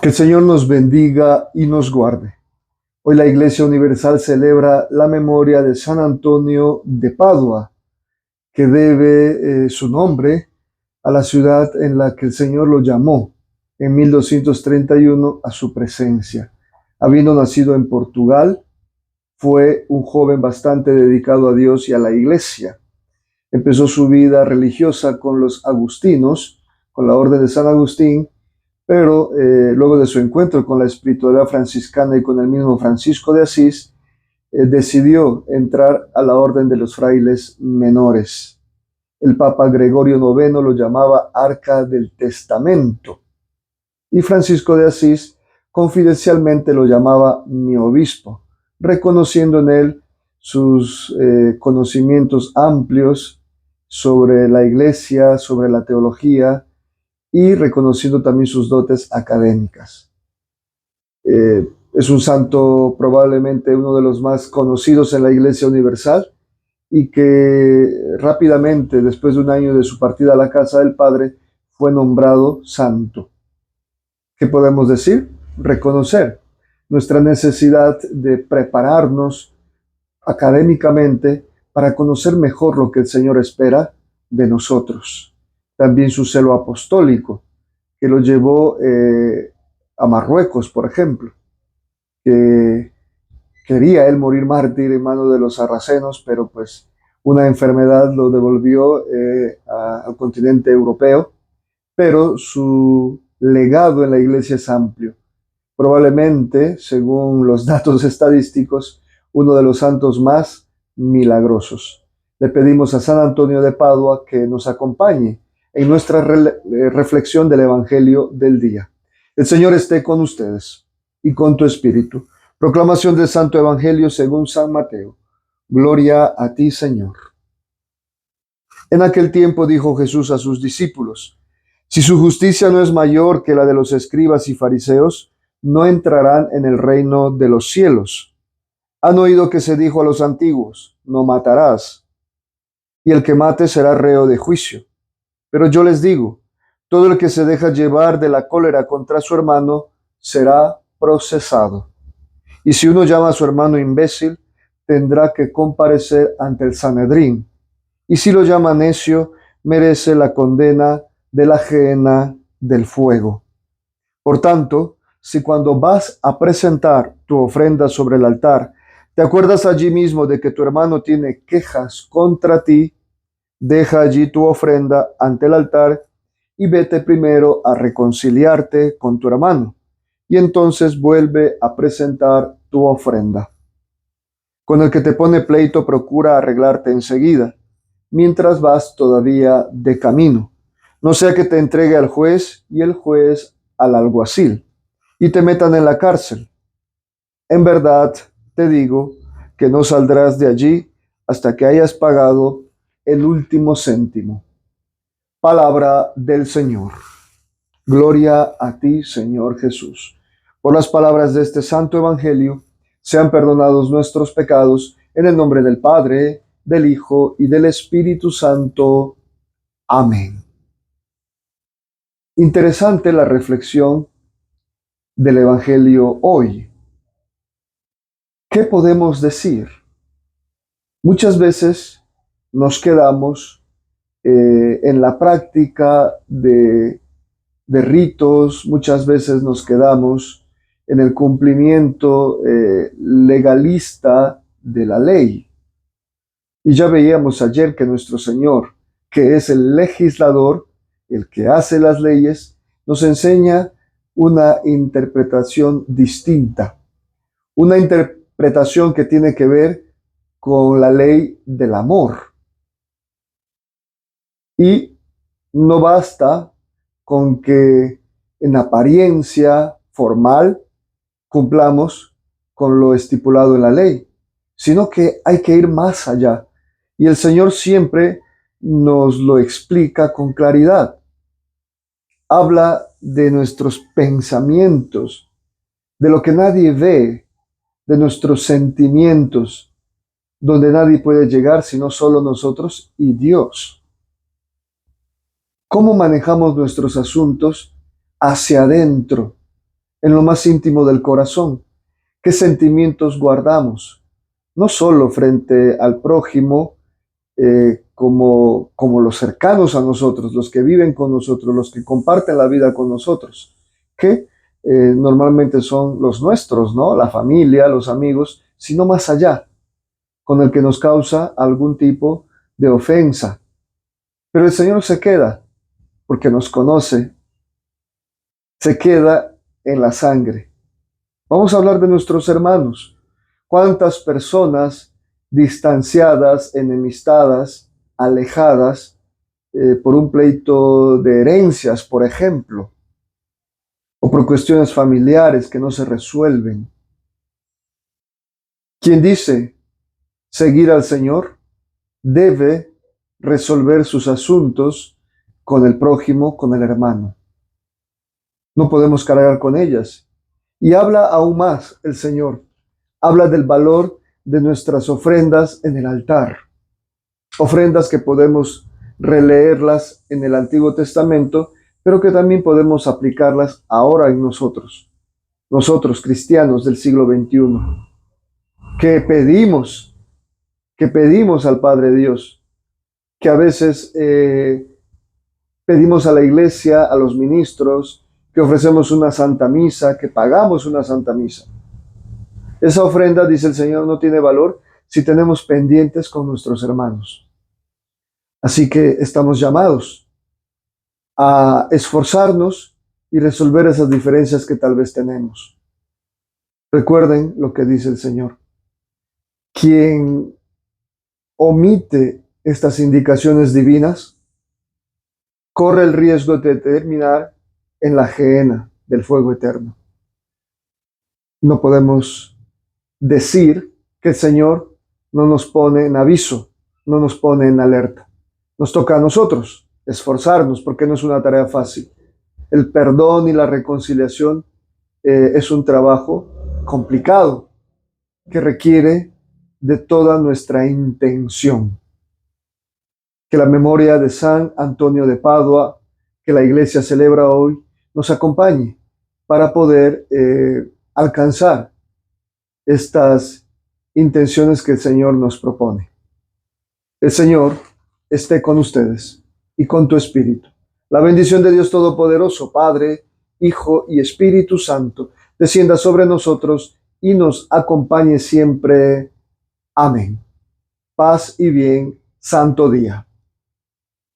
Que el Señor nos bendiga y nos guarde. Hoy la Iglesia Universal celebra la memoria de San Antonio de Padua, que debe su nombre a la ciudad en la que el Señor lo llamó en 1231 a su presencia. Habiendo nacido en Portugal, fue un joven bastante dedicado a Dios y a la Iglesia. Empezó su vida religiosa con los agustinos, con la orden de San Agustín, pero luego de su encuentro con la espiritualidad franciscana y con el mismo Francisco de Asís, decidió entrar a la orden de los frailes menores. El Papa Gregorio IX lo llamaba Arca del Testamento y Francisco de Asís confidencialmente lo llamaba mi obispo, reconociendo en él sus conocimientos amplios sobre la Iglesia, sobre la teología, y reconociendo también sus dotes académicas. Es un santo probablemente uno de los más conocidos en la Iglesia Universal y que rápidamente, después de un año de su partida a la casa del Padre, fue nombrado santo. ¿Qué podemos decir? Reconocer nuestra necesidad de prepararnos académicamente para conocer mejor lo que el Señor espera de nosotros. También su celo apostólico, que lo llevó a Marruecos, por ejemplo, que quería él morir mártir en manos de los sarracenos, pero pues una enfermedad lo devolvió al continente europeo, pero su legado en la Iglesia es amplio. Probablemente, según los datos estadísticos, uno de los santos más milagrosos. Le pedimos a San Antonio de Padua que nos acompañe en nuestra reflexión del Evangelio del día. El Señor esté con ustedes y con tu espíritu. Proclamación del Santo Evangelio según San Mateo. Gloria a ti, Señor. En aquel tiempo dijo Jesús a sus discípulos: si su justicia no es mayor que la de los escribas y fariseos, no entrarán en el reino de los cielos. Han oído que se dijo a los antiguos: no matarás, y el que mate será reo de juicio. Pero yo les digo, todo el que se deja llevar de la cólera contra su hermano será procesado. Y si uno llama a su hermano imbécil, tendrá que comparecer ante el Sanedrín. Y si lo llama necio, merece la condena de la gehenna del fuego. Por tanto, si cuando vas a presentar tu ofrenda sobre el altar, te acuerdas allí mismo de que tu hermano tiene quejas contra ti, deja allí tu ofrenda ante el altar y vete primero a reconciliarte con tu hermano, y entonces vuelve a presentar tu ofrenda. Con el que te pone pleito, procura arreglarte enseguida, mientras vas todavía de camino, no sea que te entregue al juez y el juez al alguacil, y te metan en la cárcel. En verdad te digo que no saldrás de allí hasta que hayas pagado el último céntimo. Palabra del Señor. Gloria a ti, Señor Jesús. Por las palabras de este santo evangelio, sean perdonados nuestros pecados, en el nombre del Padre, del Hijo y del Espíritu Santo. Amén. Interesante la reflexión del evangelio hoy. ¿Qué podemos decir? Muchas veces nos quedamos en la práctica de ritos, muchas veces nos quedamos en el cumplimiento legalista de la ley. Y ya veíamos ayer que nuestro Señor, que es el legislador, el que hace las leyes, nos enseña una interpretación distinta, una interpretación que tiene que ver con la ley del amor. Y no basta con que en apariencia formal cumplamos con lo estipulado en la ley, sino que hay que ir más allá. Y el Señor siempre nos lo explica con claridad. Habla de nuestros pensamientos, de lo que nadie ve, de nuestros sentimientos, donde nadie puede llegar sino solo nosotros y Dios. ¿Cómo manejamos nuestros asuntos hacia adentro? en lo más íntimo del corazón. ¿Qué sentimientos guardamos? No solo frente al prójimo, como los cercanos a nosotros, los que viven con nosotros, los que comparten la vida con nosotros, que normalmente son los nuestros, ¿no? La familia, los amigos, sino más allá, con el que nos causa algún tipo de ofensa. Pero el Señor se queda, porque nos conoce, se queda en la sangre. Vamos a hablar de nuestros hermanos. ¿Cuántas personas distanciadas, enemistadas, alejadas por un pleito de herencias, por ejemplo, o por cuestiones familiares que no se resuelven? Quien dice seguir al Señor debe resolver sus asuntos con el prójimo, con el hermano. No podemos cargar con ellas. Y habla aún más el Señor. Habla del valor de nuestras ofrendas en el altar. Ofrendas que podemos releerlas en el Antiguo Testamento, pero que también podemos aplicarlas ahora en nosotros. Nosotros, cristianos del siglo XXI, que pedimos al Padre Dios, que a veces pedimos a la iglesia, a los ministros, que ofrecemos una santa misa, que pagamos una santa misa. Esa ofrenda, dice el Señor, no tiene valor si tenemos pendientes con nuestros hermanos. Así que estamos llamados a esforzarnos y resolver esas diferencias que tal vez tenemos. Recuerden lo que dice el Señor. Quien omite estas indicaciones divinas corre el riesgo de terminar en la gehenna del fuego eterno. No podemos decir que el Señor no nos pone en aviso, no nos pone en alerta. Nos toca a nosotros esforzarnos, porque no es una tarea fácil. El perdón y la reconciliación es un trabajo complicado que requiere de toda nuestra intención. Que la memoria de San Antonio de Padua, que la Iglesia celebra hoy, nos acompañe para poder alcanzar estas intenciones que el Señor nos propone. El Señor esté con ustedes y con tu espíritu. La bendición de Dios Todopoderoso, Padre, Hijo y Espíritu Santo, descienda sobre nosotros y nos acompañe siempre. Amén. Paz y bien, santo día.